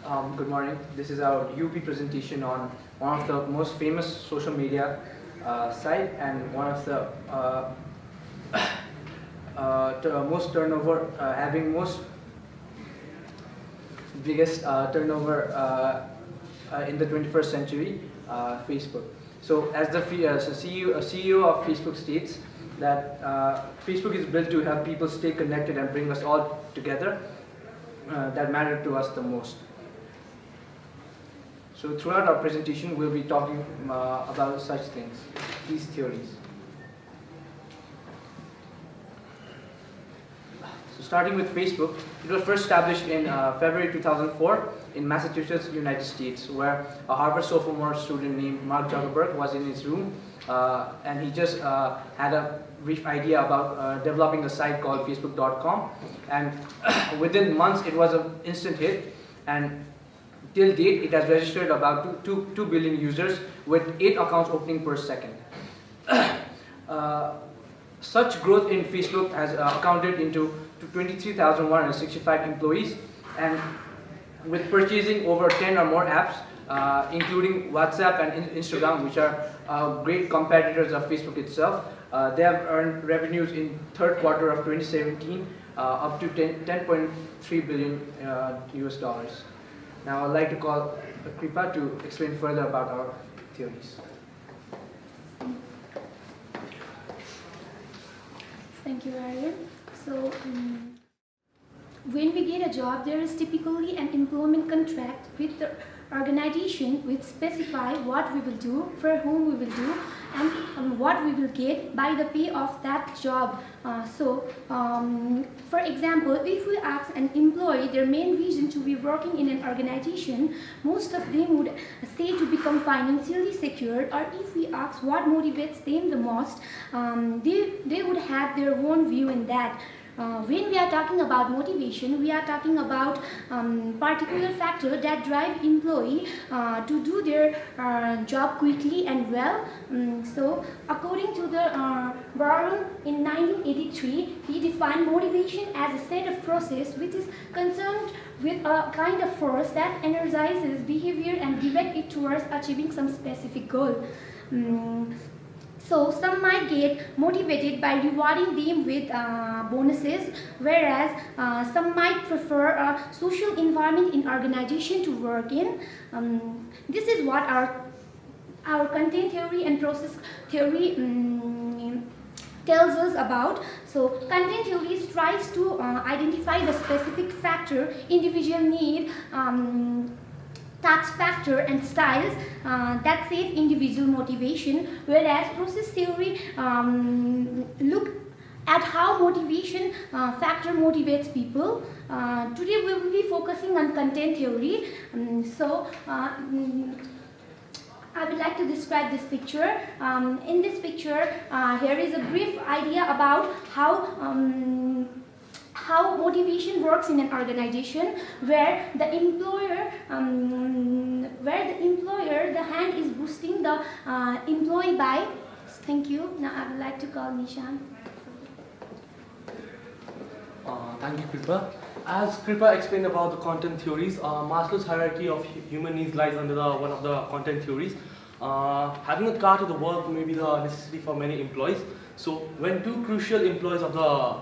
Good morning. This is our UOP presentation on one of the most famous social media site and one of the most turnover, having most biggest turnover in the 21st century, Facebook. So as the CEO of Facebook states that Facebook is built to help people stay connected and bring us all together that matter to us the most. So throughout our presentation, we'll be talking about such things, these theories. So starting with Facebook, it was first established in February 2004 in Massachusetts, United States, where a Harvard sophomore student named Mark Zuckerberg was in his room and he just had a brief idea about developing a site called Facebook.com, and within months it was an instant hit, and till date it has registered about 2 billion users with 8 accounts opening per second. Such growth in Facebook has accounted into 23,165 employees, and with purchasing over 10 or more apps, including WhatsApp and Instagram, which are great competitors of Facebook itself. They have earned revenues in third quarter of 2017 up to 10.3 billion US dollars. Now I'd like to call Kripa to explain further about our theories. Thank you, Aryan. So, when we get a job, there is typically an employment contract with the organization which specify what we will do, for whom we will do, and what we will get by the pay of that job. For example, if we ask an employee their main reason to be working in an organization, most of them would say to become financially secure, or if we ask what motivates them the most, they would have their own view in that. When we are talking about motivation, we are talking about particular factor that drive employee to do their job quickly and well. So, according to the Belvin in 1983, he defined motivation as a set of process which is concerned with a kind of force that energizes behavior and direct it towards achieving some specific goal. So some might get motivated by rewarding them with bonuses, whereas some might prefer a social environment in organization to work in. This is what our content theory and process theory tells us about. So content theory tries to identify the specific factor individual need, task factor and styles that save individual motivation, whereas process theory look at how motivation factor motivates people. Today we will be focusing on content theory. I would like to describe this picture. In this picture, here is a brief idea about how motivation works in an organization, where the employer, the hand is boosting the employee by. Thank you. Now I would like to call Nishan. Thank you, Kripa. As Kripa explained about the content theories, Maslow's hierarchy of human needs lies under one of the content theories. Having a car to the work may be the necessity for many employees. So when two crucial employees of the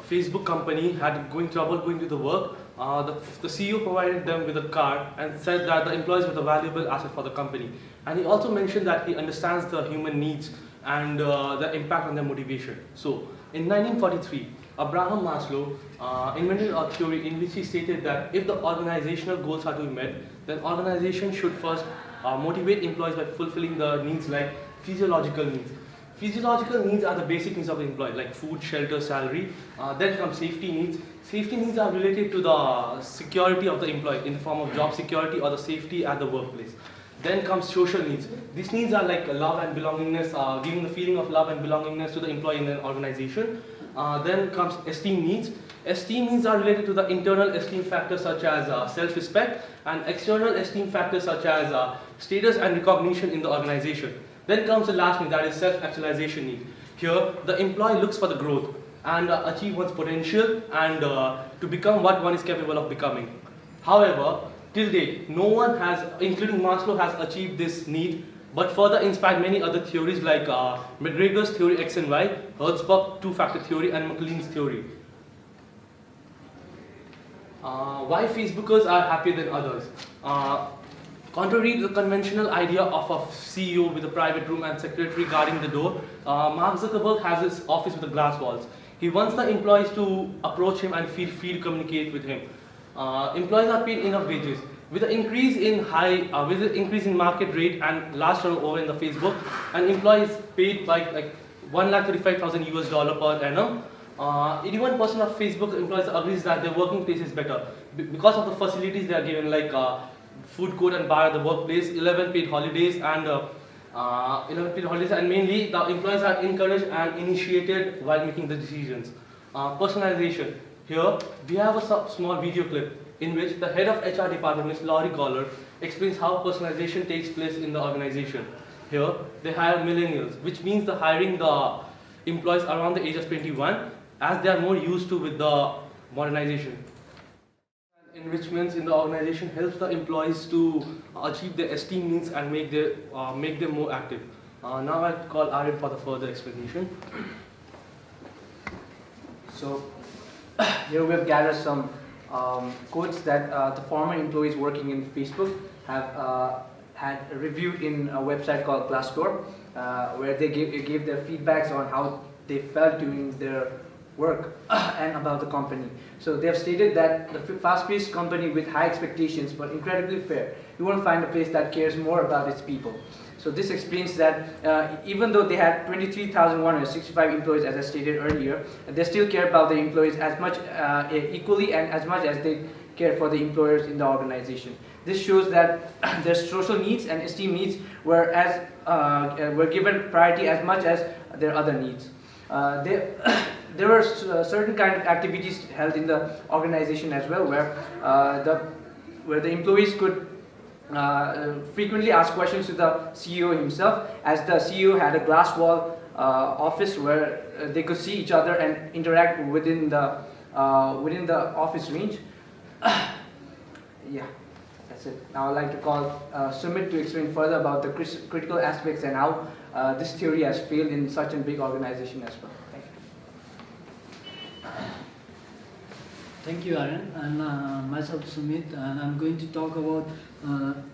Facebook company had trouble going to the work, the CEO provided them with a car and said that the employees were the valuable asset for the company. And he also mentioned that he understands the human needs and the impact on their motivation. So in 1943, Abraham Maslow invented a theory in which he stated that if the organizational goals are to be met, then organization should first motivate employees by fulfilling the needs like physiological needs. Physiological needs are the basic needs of the employee, like food, shelter, salary. Then come safety needs. Safety needs are related to the security of the employee in the form of job security or the safety at the workplace. Then comes social needs. These needs are like love and belongingness, giving the feeling of love and belongingness to the employee in an organization. Then comes esteem needs. Esteem needs are related to the internal esteem factors such as self-respect, and external esteem factors such as status and recognition in the organization. Then comes the last need, that is self-actualization need. Here, the employee looks for the growth and achieve one's potential and to become what one is capable of becoming. However, till date, no one has, including Maslow, has achieved this need, but further inspired many other theories like McGregor's theory X and Y, Herzberg's two-factor theory, and MacLean's theory. Why Facebookers are happier than others? Contrary to the conventional idea of a CEO with a private room and secretary guarding the door, Mark Zuckerberg has his office with the glass walls. He wants the employees to approach him and feel free to communicate with him. Employees are paid enough wages. With the increase in market rate and large turnover in the Facebook, an employee is paid by like $1,35,000 per annum. 81% of Facebook employees agrees that their working place is better because of the facilities they are given, like food court and bar at the workplace, 11 paid holidays, and mainly the employees are encouraged and initiated while making the decisions. Personalization. Here we have a small video clip in which the head of HR department, Ms. Laurie Goller, explains how personalization takes place in the organization. Here they hire millennials, which means the hiring the employees around the age of 21, as they are more used to with the modernization. Enrichments in the organization helps the employees to achieve their esteem needs and make them more active. Now I call Aryan for the further explanation. So here we have gathered some quotes that the former employees working in Facebook have had reviewed in a website called Glassdoor, where they gave their feedbacks on how they felt doing their work and about the company. So they have stated that the fast-paced company with high expectations but incredibly fair. You won't find a place that cares more about its people. So this explains that even though they had 23,165 employees, as I stated earlier, they still care about the employees as much equally and as much as they care for the employers in the organization. This shows that their social needs and esteem needs were given priority as much as their other needs. There were certain kind of activities held in the organization as well, where the employees could frequently ask questions to the CEO himself, as the CEO had a glass wall office where they could see each other and interact within the office range. Yeah, that's it. Now I'd like to call Sumit to explain further about the critical aspects and how this theory has failed in such a big organization as well. Thank you, Aryan, and myself Sumit, and I'm going to talk about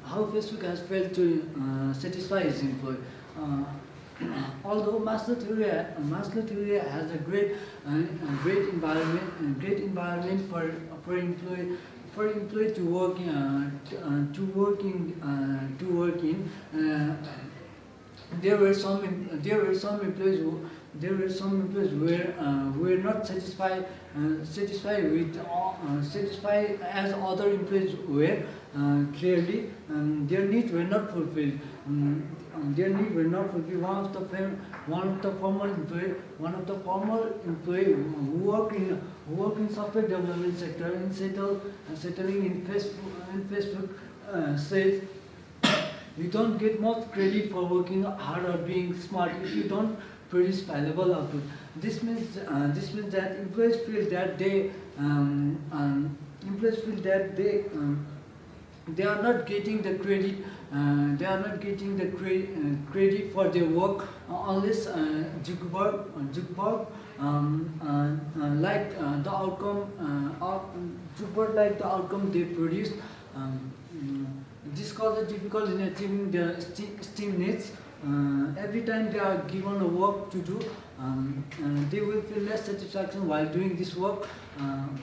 how Facebook has failed to satisfy its employee. Although Maslow theory has a great environment for employee to work in. There were some employees who were not satisfied as other employees were. Clearly, their needs were not fulfilled. One of the former employee who worked in software development sector and settling in Facebook says, you don't get much credit for working hard or being smart if you don't produce valuable output. This means that employees feel that they are not getting the credit. Credit for their work unless Zuckerberg like the outcome they produce. This causes difficulty in achieving their esteem needs. Every time they are given a work to do, they will feel less satisfaction while doing this work, and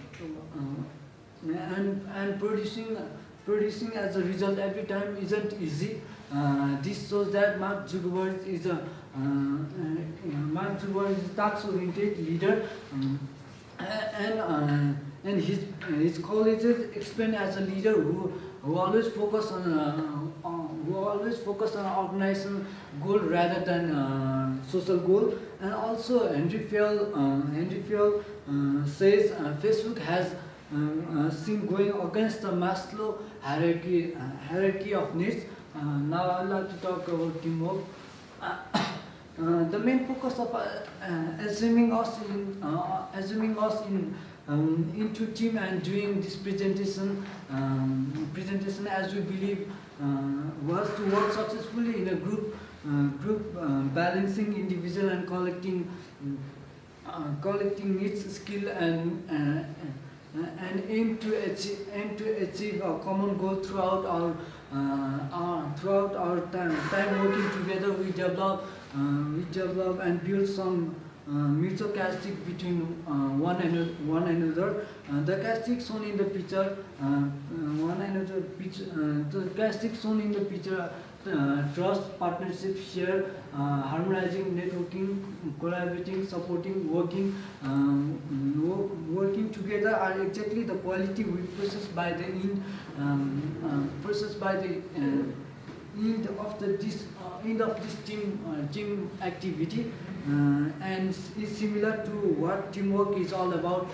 producing as a result every time isn't easy. This shows that Mark Zuckerberg is a task-oriented leader, and his colleagues explain as a leader who always focus on organizational goal rather than social goal. And also Henry Fayol says Facebook has seen going against the Maslow hierarchy of needs. Now I'd like to talk about teamwork. the main focus of assuming us into team and doing this presentation as we believe was to work successfully in a group balancing individual and collecting its skill and aim to achieve a common goal throughout our time working together. We develop and build some mutual characteristic between one another. The characteristic shown in the picture, the characteristic shown in the picture. Trust, partnership, share, harmonizing, networking, collaborating, supporting, working together are exactly the quality we possess by the end of this team activity, and is similar to what teamwork is all about.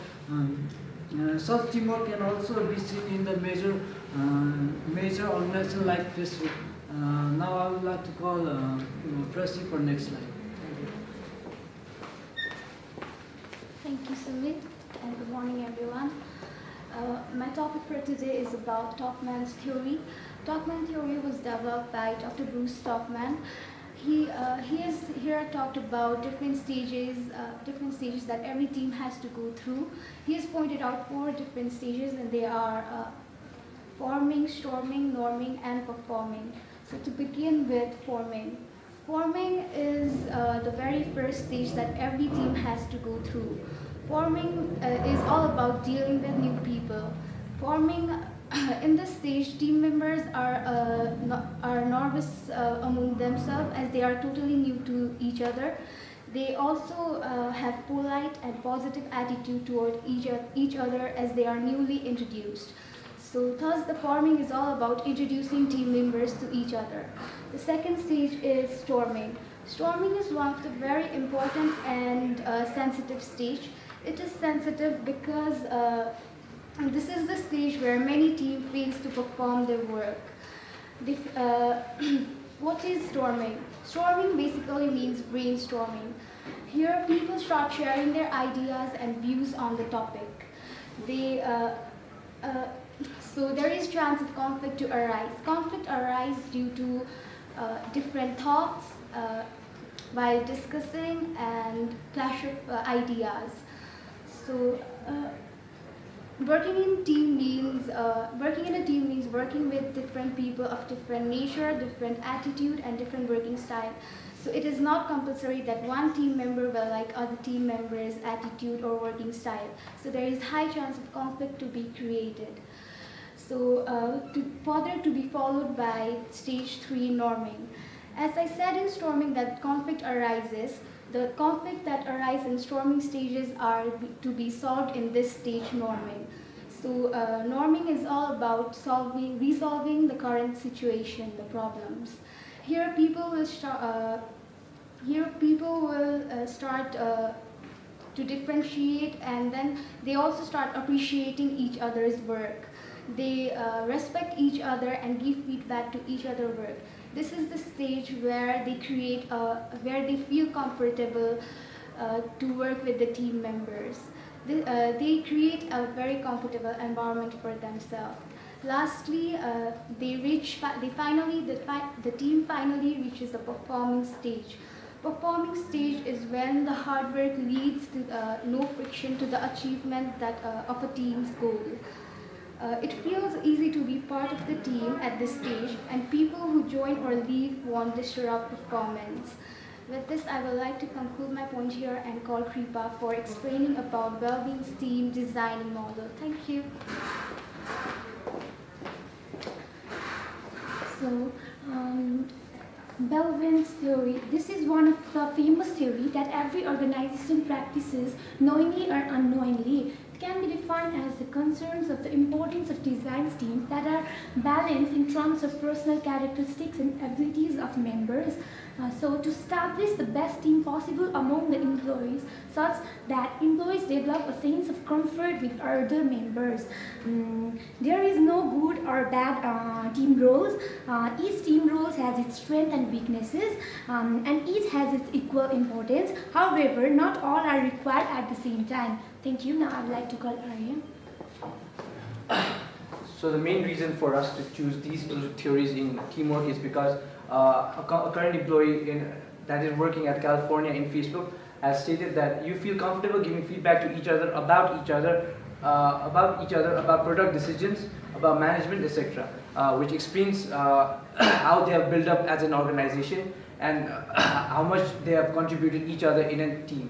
Such teamwork can also be seen in the major organization like Facebook. Now I would like to call Presi for next slide. Thank you, Sumit, and good morning, everyone. My topic for today is about Topmans Theory. Topman Theory was developed by Dr. Bruce Topman. He has here talked about different stages that every team has to go through. He has pointed out 4 different stages, and they are forming, storming, norming, and performing. So to begin with forming. Forming is the very first stage that every team has to go through. Forming is all about dealing with new people. Forming, in this stage, team members are nervous among themselves as they are totally new to each other. They also have polite and positive attitude toward each other as they are newly introduced. So thus the forming is all about introducing team members to each other. The second stage is storming. Storming is one of the very important and sensitive stage. It is sensitive because this is the stage where many teams fail to perform their work. What is storming? Storming basically means brainstorming. Here people start sharing their ideas and views on the topic. So there is chance of conflict to arise. Conflict arises due to different thoughts while discussing and clash of ideas. So working in a team means working with different people of different nature, different attitude, and different working style. So it is not compulsory that one team member will like other team members' attitude or working style. So there is high chance of conflict to be created. So further to be followed by stage 3 norming. As I said in storming that conflict arises, the conflict that arise in storming stages are to be solved in this stage norming. So norming is all about resolving the current situation, the problems. Here people will start to differentiate, and then they also start appreciating each other's work. They respect each other and give feedback to each other's work. This is the stage where they where they feel comfortable to work with the team members. They create a very comfortable environment for themselves. Lastly, the team finally reaches the performing stage. Performing stage is when the hard work leads to no friction to the achievement of a team's goal. It feels easy to be part of the team at this stage, and people who join or leave won't disrupt performance. With this, I would like to conclude my point here and call Kripa for explaining about Belvin's team design model. Thank you. So, Belvin's theory. This is one of the famous theory that every organization practices knowingly or unknowingly. It can be defined as the concerns of the importance of design teams that are balanced in terms of personal characteristics and abilities of members. So to establish the best team possible among the employees, such that employees develop a sense of comfort with other members. There is no good or bad team roles. Each team role has its strengths and weaknesses, and each has its equal importance. However, not all are required at the same time. Thank you. Now I would like to call Aryan. So the main reason for us to choose these two theories in teamwork is because a current employee that is working at California in Facebook has stated that you feel comfortable giving feedback to each other, about product decisions, about management, etc., which explains how they have built up as an organization and how much they have contributed each other in a team.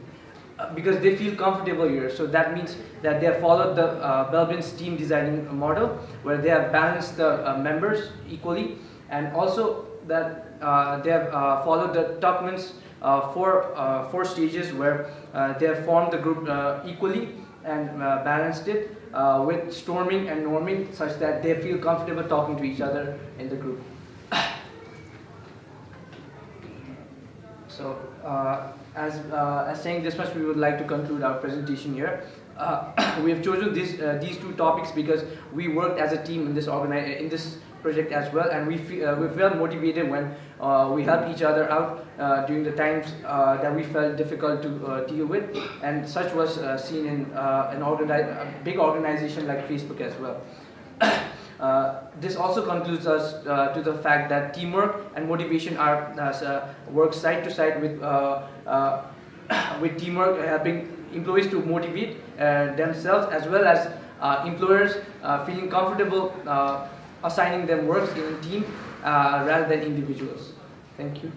Because they feel comfortable here, so that means that they have followed the Belvin's team designing model, where they have balanced the members equally, and also that they have followed the Topmans four stages, where they have formed the group equally and balanced it with storming and norming, such that they feel comfortable talking to each other in the group. So, as saying this much, we would like to conclude our presentation here. We have chosen these two topics because we worked as a team in this project as well, and we felt motivated when we helped each other out during the times that we felt difficult to deal with, and such was seen in a big organization like Facebook as well. This also concludes us to the fact that teamwork and motivation work side to side with teamwork, helping employees to motivate themselves, as well as employers feeling comfortable assigning them works in a team rather than individuals. Thank you.